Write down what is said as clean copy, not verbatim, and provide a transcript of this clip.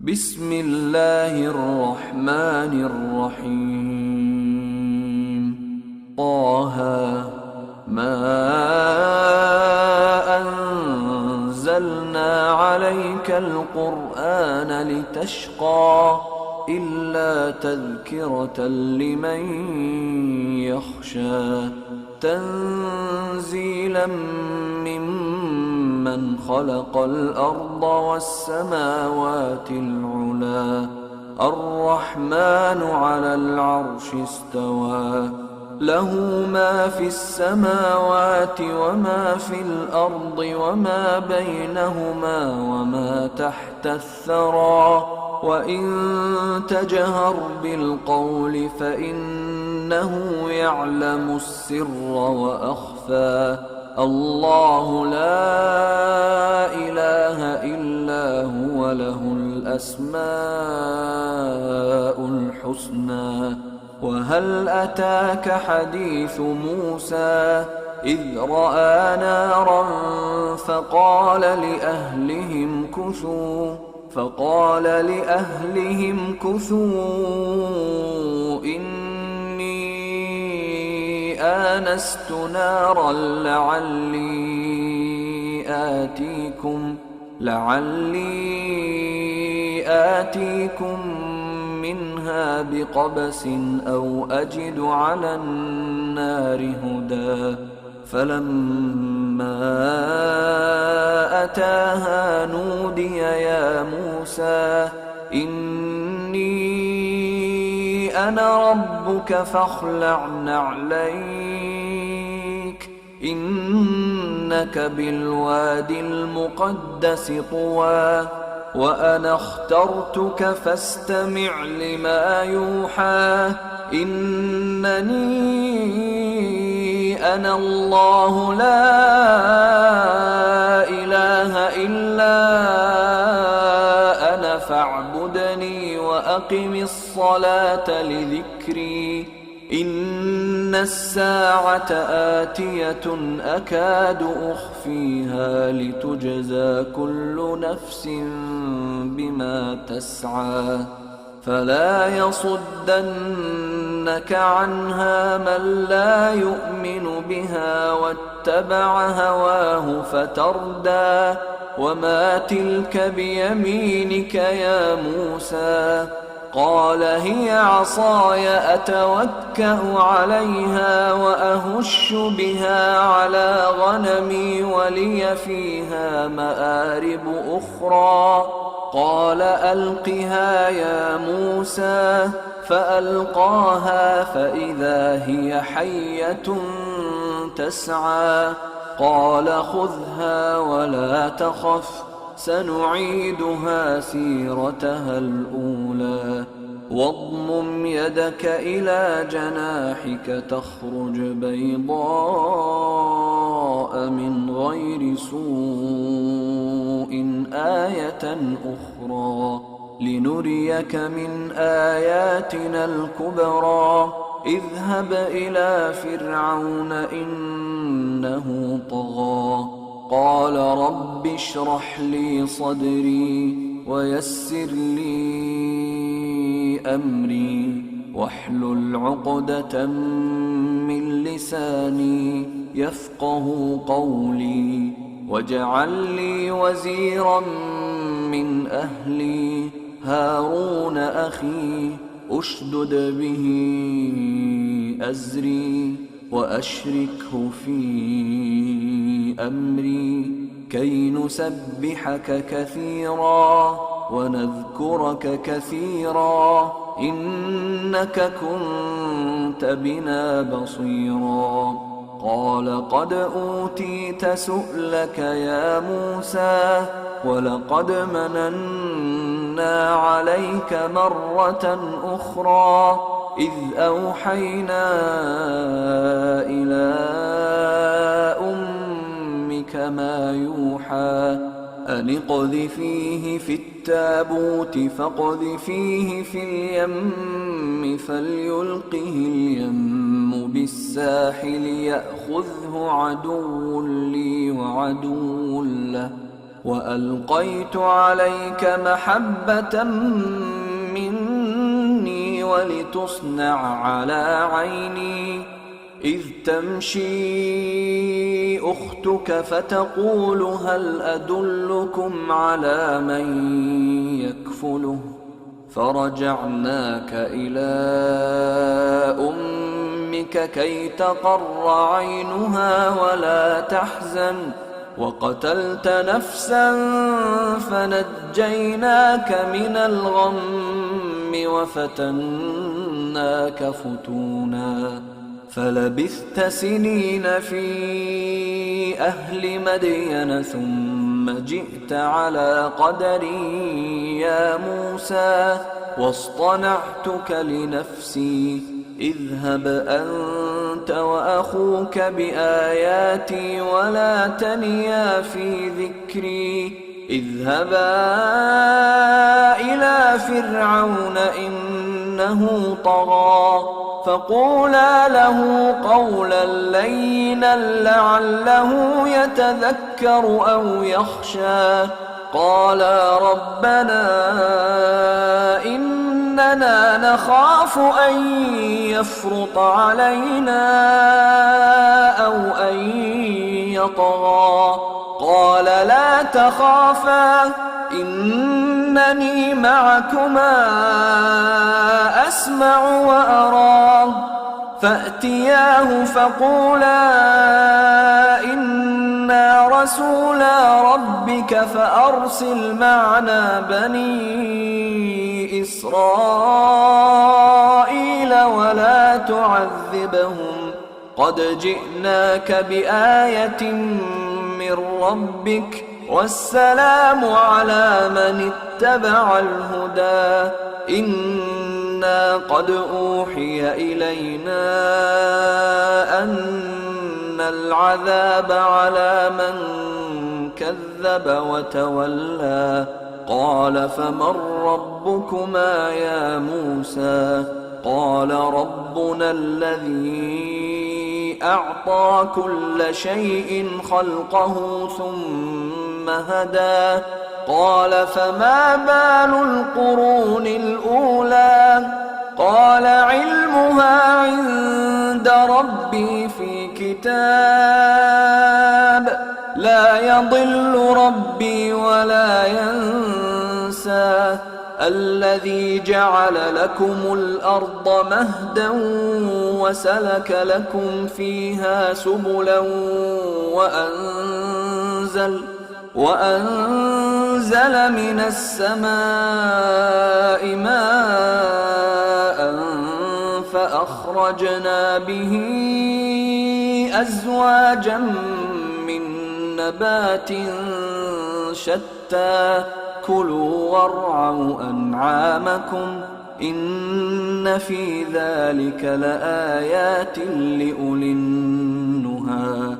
بسم الله الرحمن الرحيم. طه ما أنزلنا عليك القرآن لتشقى إلا تذكرة لمن يخشى تنزيلا ممن خلق الأرض والسماوات العلى الرحمن على العرش استوى له ما في السماوات وما في الأرض وما بينهما وما تحت الثرى وإن تجهر بالقول فإنه يعلم السر وأخفى الله لا إله إلا هو له الأسماء الحسنى. وهل أتاك حديث موسى إذ رأى نارا فقال لأهلهم كثوا إني آنست نارا لعلي آتيكم منها بقبس أو أجد على النار هدى. فلما أتاها نودي يا موسى إني أنا ربك فاخلع نعليك إنك بالوادي المقدس طوى وأنا اخترتك فاستمع لما يوحى إنني أنا الله لا إله إلا أنا فاعبدني وأقم الصلاة لذكري إن الساعة آتية أكاد أخفيها لتجزى كل نفس بما تسعى فلا يصدنك عنها من لا يؤمن بها واتبع هواه فتردى. وما تلك بيمينك يا موسى قال هي عصاي أتوكأ عليها وأهش بها على غنمي ولي فيها مآرب أخرى قال ألقها يا موسى فألقاها فإذا هي حية تسعى قال خذها ولا تخف سنعيدها سيرتها الأولى واضمم يدك إلى جناحك تخرج بيضاء من غير سوء آية أخرى لنريك من آياتنا الكبرى اذهب إلى فرعون إنه طغى قال رب اشرح لي صدري ويسر لي أمري واحلل عقدة من لساني يفقه قولي واجعل لي وزيرا من أهلي هارون أخي أشدد به أزري وأشركه في أمري كي نسبحك كثيرا ونذكرك كثيرا إنك كنت بنا بصيرا قال قد أوتيت سؤلك يا موسى ولقد مننا عليك مرة أخرى إذ أوحينا إلى أمك ما يوحى أن اقذفيه في التابوت فاقذفيه في اليم فليلقه اليم بالساحل يأخذه عدو لي وعدو له وألقيت عليك محبة مني ولتصنع على عيني إذ تمشي أختك فتقول هل أدلكم على من يكفله فرجعناك إلى أمك كي تقر عينها ولا تحزن وقتلت نفسا فنجيناك من الغم وفتناك فتونا فلبثت سنين في أهل مدين ثم جئت على قدري يا موسى واصطنعتك لنفسي اذهب أنت وأخوك بآياتي ولا تنيا في ذكري اذهبا إلى فرعون إنه طغى فقولا له قولا لينا لعله يتذكر أو يخشى قالا ربنا إننا نخاف أن يفرط علينا أو أن يطغى قال لا تخافا إنني معكما أسمع وأرى فأتياه فقولا إنا رسولا ربك فأرسل معنا بني إسرائيل ولا تعذبهم قد جئناك بآية من ربك والسلام على من اتبع الهدى إنا قد أوحي إلينا أن العذاب على من كذب وتولى قال فمن ربكما يا موسى قال ربنا الذي أعطى كل شيء خلقه ثم هدى قال فما بال القرون الأولى قال علمها عند ربي في كتاب لا يضل ربي ولا ينسى الذي جعل لكم الأرض مهدا وسلك لكم فيها سبلا وأنزل من السماء ماء فأخرجنا به أزواجا من نبات شتى كلوا وارعوا أنعامكم إن في ذلك لآيات لأولي النهى